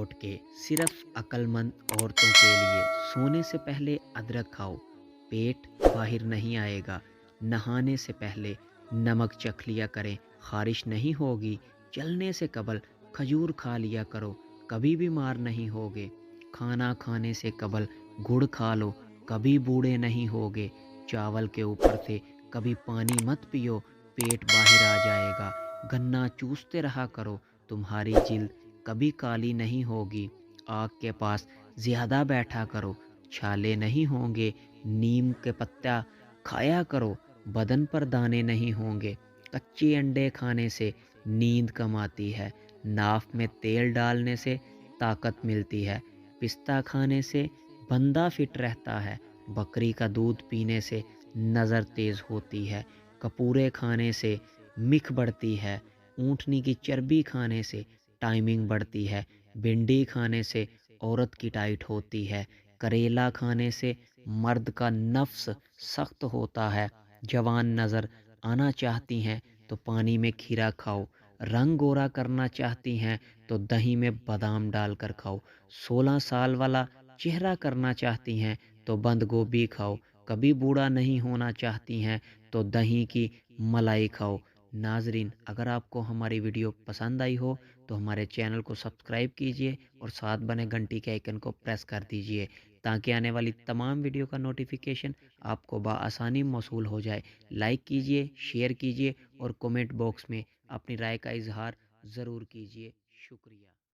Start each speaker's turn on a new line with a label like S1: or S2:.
S1: टोट के सिर्फ अक्लमंद औरतों के लिए। सोने से पहले अदरक खाओ, पेट बाहर नहीं आएगा। नहाने से पहले नमक चख लिया करें, खारिश नहीं होगी। चलने से कबल खजूर खा लिया करो, कभी बीमार नहीं होगे। खाना खाने से कबल गुड़ खा लो, कभी बूढ़े नहीं होगे। चावल के ऊपर से कभी पानी मत पियो, पेट बाहर आ जाएगा। गन्ना चूसते रहा करो, तुम्हारी जिल्द कभी काली नहीं होगी। आग के पास ज़्यादा बैठा करो, छाले नहीं होंगे। नीम के पत्ता खाया करो, बदन पर दाने नहीं होंगे। कच्चे अंडे खाने से नींद कम आती है। नाक में तेल डालने से ताकत मिलती है। पिस्ता खाने से बंदा फिट रहता है। बकरी का दूध पीने से नज़र तेज़ होती है। कपूरे खाने से मिख बढ़ती है। ऊँटनी की चर्बी खाने से टाइमिंग बढ़ती है। भिंडी खाने से औरत की टाइट होती है। करेला खाने से मर्द का नफ्स सख्त होता है। जवान नज़र आना चाहती हैं तो पानी में खीरा खाओ। रंग गोरा करना चाहती हैं तो दही में बादाम डालकर खाओ। 16 साल वाला चेहरा करना चाहती हैं तो बंद गोभी खाओ। कभी बूढ़ा नहीं होना चाहती हैं तो दही की मलाई खाओ। नाजरीन, अगर आपको हमारी वीडियो पसंद आई हो तो हमारे चैनल को सब्सक्राइब कीजिए और साथ बने घंटी के आइकन को प्रेस कर दीजिए, ताकि आने वाली तमाम वीडियो का नोटिफिकेशन आपको बआसानी मौसूल हो जाए। लाइक कीजिए, शेयर कीजिए और कमेंट बॉक्स में अपनी राय का इजहार ज़रूर कीजिए। शुक्रिया।